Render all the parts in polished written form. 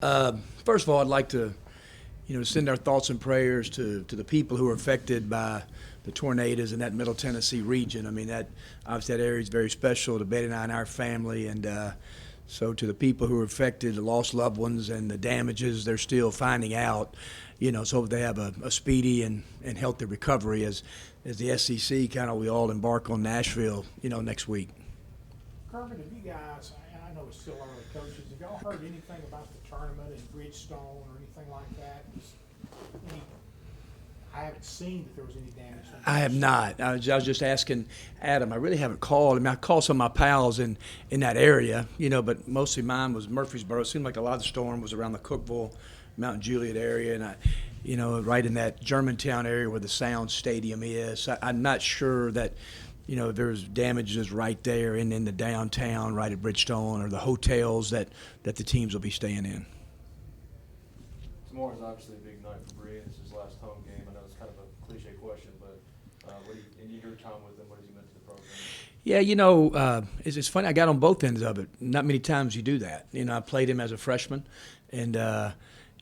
First of all, I'd like to, send our thoughts and prayers to the people who are affected by the tornadoes in that Middle Tennessee region. I mean, that obviously that area is very special to Betty and I and our family, and so to the people who are affected, the lost loved ones, and the damages they're still finding out. So they have a speedy and healthy recovery as the SEC kind of we all embark on Nashville, next week. Kermit, have you guys, and I know it's still early, coaches, have y'all heard anything about the tournament in Bridgestone or anything like that? I haven't seen that there was any damage. I have not. I was just asking Adam. I really haven't called. I mean, I called some of my pals in that area, but mostly mine was Murfreesboro. It seemed like a lot of the storm was around the Cookeville, Mount Juliet area, and right in that Germantown area where the Sound Stadium is. I'm not sure that, there's damages right there in the downtown, right at Bridgestone, or the hotels that the teams will be staying in. Tomorrow's obviously a big night for Bree, and it's his last home game. I know it's kind of a cliche question, but in your time with him, what has he meant to the program? Yeah, it's funny. I got on both ends of it. Not many times you do that. I played him as a freshman, and it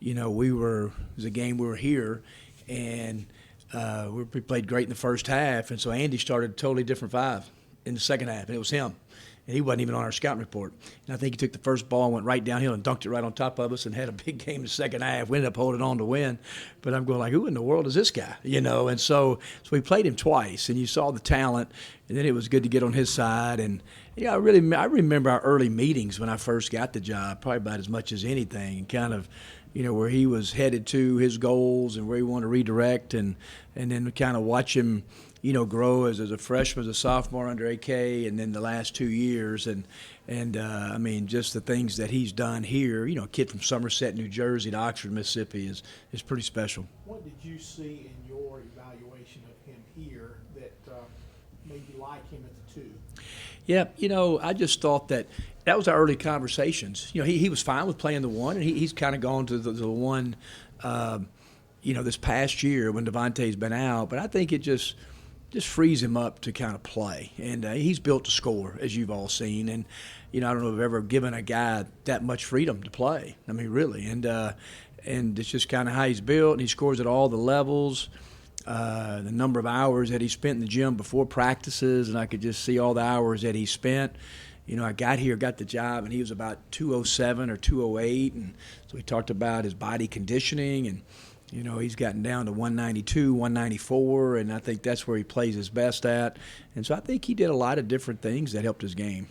was a game we were here, and we played great in the first half, and so Andy started a totally different five in the second half, and it was him. And he wasn't even on our scouting report. And I think he took the first ball and went right downhill and dunked it right on top of us and had a big game in the second half. We ended up holding on to win. But I'm going like, who in the world is this guy? And so we played him twice, and you saw the talent, and then it was good to get on his side. And, I remember our early meetings when I first got the job, probably about as much as anything, and kind of, where he was headed to, his goals, and where he wanted to redirect, and then kind of watch him, grow as a freshman, as a sophomore under AK, and then the last 2 years, and I mean, just the things that he's done here. A kid from Somerset, New Jersey, to Oxford, Mississippi, is pretty special. What did you see in your evaluation of him here that made you like him at the two? Yeah, I just thought that was our early conversations. He was fine with playing the one, and he's kind of gone to the one, this past year when Devontae's been out. But I think it just frees him up to kind of play. And he's built to score, as you've all seen. And, I don't know if I've ever given a guy that much freedom to play. I mean, really. And it's just kind of how he's built. And he scores at all the levels. The number of hours that he spent in the gym before practices, and I could just see all the hours that he spent. I got the job, and he was about 207 or 208. And so we talked about his body conditioning, and he's gotten down to 192, 194, and I think that's where he plays his best at. And so I think he did a lot of different things that helped his game.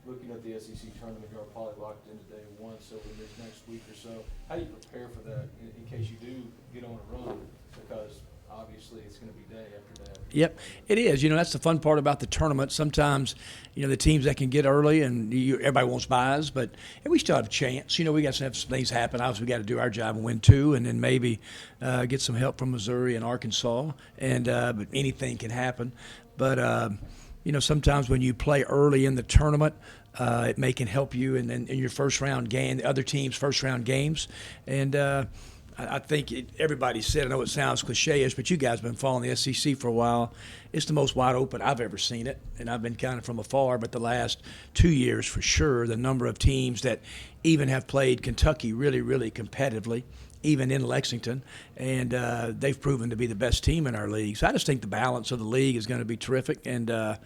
Looking at the SEC tournament, you're probably locked into day one, so in this next week or so, how do you prepare for that in case you do get on a run? Because obviously it's going to be day after day. Yep, it is. That's the fun part about the tournament. Sometimes, the teams that can get early and everybody wants buys, but we still have a chance. We got to have some things happen. Obviously, we got to do our job and win two, and then maybe get some help from Missouri and Arkansas. And but anything can happen. But sometimes when you play early in the tournament, it can help you in your first round game, the other team's first round games, and. I think everybody said, I know it sounds cliche-ish, but you guys have been following the SEC for a while. It's the most wide open I've ever seen it, and I've been kind of from afar, but the last 2 years for sure, the number of teams that even have played Kentucky really, really competitively, even in Lexington, and they've proven to be the best team in our league. So I just think the balance of the league is going to be terrific, and, I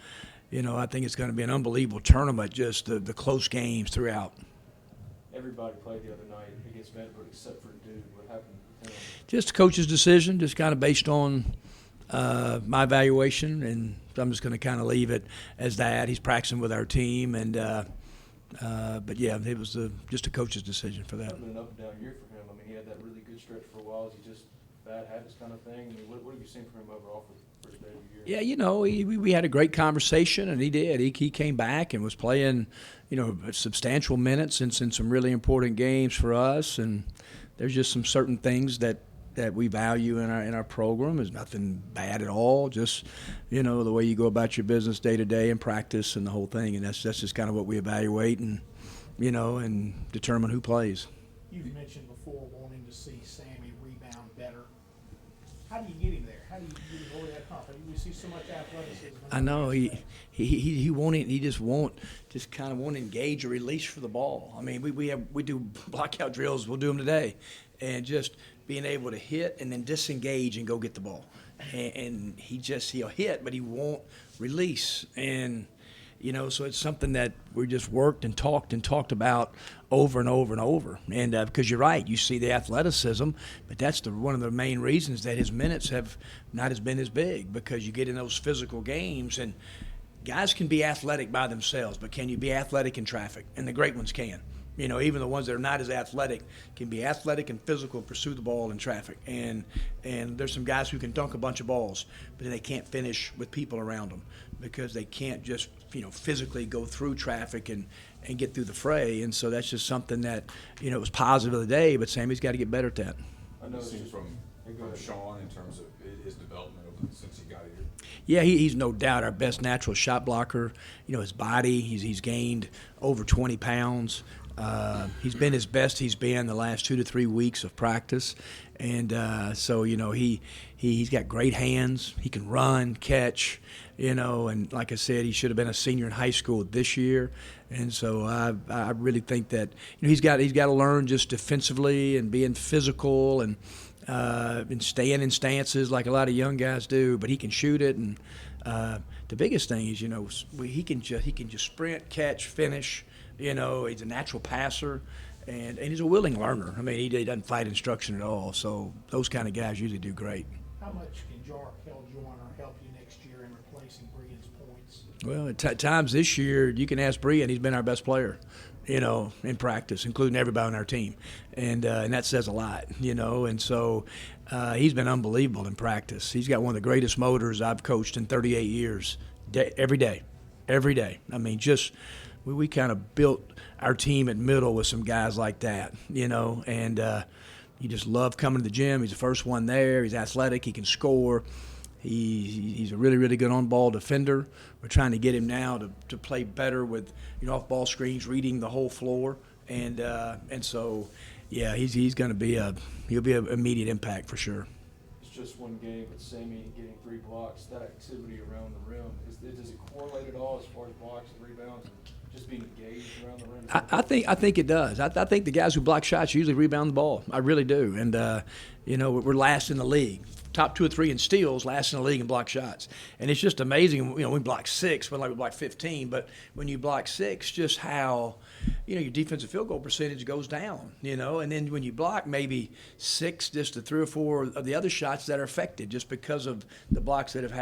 think it's going to be an unbelievable tournament, just the close games throughout. Everybody played the other night against Medford except for Dude. What happened to him? Just a coach's decision, just kind of based on my evaluation, and I'm just going to kind of leave it as that. He's practicing with our team, and but yeah, it was just a coach's decision for that. It's been an up and down year for him. I mean, he had that really good stretch for a while. Is he just bad habits kind of thing? I mean, what have you seen from him overall for his debut year? Yeah, we had a great conversation, and he did. He came back and was playing, substantial minutes in some really important games for us, and there's just some certain things that we value in our program. There's nothing bad at all, just the way you go about your business day to day and practice and the whole thing, and that's just kind of what we evaluate and and determine who plays. You've mentioned before wanting to see Sammy rebound better. How do you get him there? How do you get him over that hump? We see so much athleticism. I know he won't. He just won't. Just kind of won't engage or release for the ball. I mean, we do blockout drills. We'll do them today, and just being able to hit and then disengage and go get the ball. And he'll hit, but he won't release. And so it's something that we just worked and talked about over and over and over. And because you're right, you see the athleticism, but that's one of the main reasons that his minutes have not been as big, because you get in those physical games and guys can be athletic by themselves, but can you be athletic in traffic? And the great ones can. Even the ones that are not as athletic can be athletic and physical, pursue the ball in traffic. And there's some guys who can dunk a bunch of balls, but then they can't finish with people around them because they can't just, physically go through traffic and get through the fray. And so that's just something that, it was positive of the day, but Sammy's got to get better at that. I know seen from Sean in terms of his development since he got here. Yeah, he's no doubt our best natural shot blocker. His body, he's gained over 20 pounds. He's been his best he's been the last 2 to 3 weeks of practice. And so, he's got great hands. He can run, catch, and like I said, he should have been a senior in high school this year. And so I really think that he's got to learn just defensively and being physical and staying in stances like a lot of young guys do. But he can shoot it, and the biggest thing is he can just sprint, catch, finish. He's a natural passer, and he's a willing learner. I mean, he doesn't fight instruction at all. So those kind of guys usually do great. How much can Jarkel Joyner help you next year in replacing Brian's points? Well, at times this year, you can ask Brian. He's been our best player, in practice, including everybody on our team. And that says a lot, And so he's been unbelievable in practice. He's got one of the greatest motors I've coached in 38 years, every day. I mean, just we kind of built our team at middle with some guys like that, and you just love coming to the gym. He's the first one there. He's athletic. He can score. He's a really, really good on-ball defender. We're trying to get him now to play better with off-ball screens, reading the whole floor, and so yeah, he's going to be he'll be an immediate impact for sure. It's just one game, but Sammy getting 3 blocks, that activity around the rim, does it correlate at all as far as blocks and rebounds and just being engaged around the rim? I think it does. I think the guys who block shots usually rebound the ball. I really do. And, we're last in the league. Top 2 or 3 in steals, last in the league in block shots. And it's just amazing, we block 6, we block 15, but when you block 6, just how, your defensive field goal percentage goes down, and then when you block maybe 6, just the 3 or 4 of the other shots that are affected just because of the blocks that have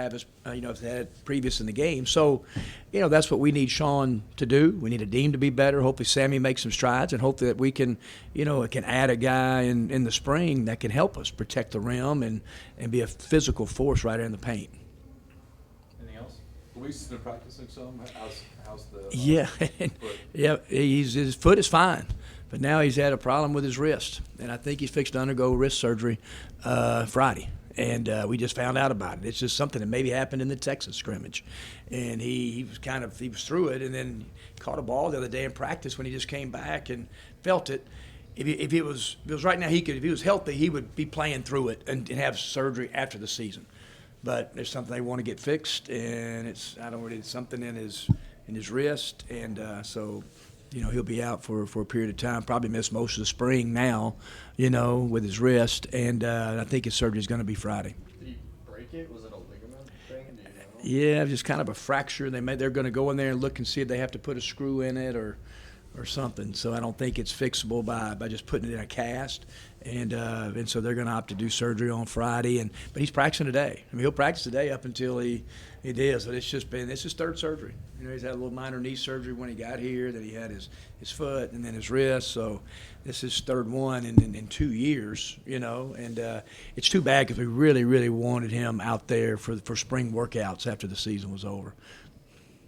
had previous in the game. So, that's what we need Sean to do. We need a Dean to be better. Hopefully Sammy makes some strides, and hopefully that we can, can add a guy in the spring that can help us protect the rim and be a physical force right in the paint. Anything else? Luis has been practicing some. How's the Yeah, foot? yeah. His foot is fine, but now he's had a problem with his wrist, and I think he's fixed to undergo wrist surgery Friday. And we just found out about it. It's just something that maybe happened in the Texas scrimmage, and he was through it, and then caught a ball the other day in practice when he just came back and felt it. If it was right now, if he was healthy, he would be playing through it and have surgery after the season. But there's something they want to get fixed, and it's something in his wrist, and so he'll be out for a period of time. Probably miss most of the spring now, with his wrist, and I think his surgery is going to be Friday. Did he break it? Was it a ligament thing? Do you know? Yeah, just kind of a fracture. They're going to go in there and look and see if they have to put a screw in it or something. So I don't think it's fixable by just putting it in a cast. And so they're going to opt to do surgery on Friday. But he's practicing today. I mean, he'll practice today up until he does. But it's his 3rd surgery. He's had a little minor knee surgery when he got here. Then he had his foot and then his wrist. So this is his 3rd one in 2 years. And it's too bad because we really, really wanted him out there for spring workouts after the season was over.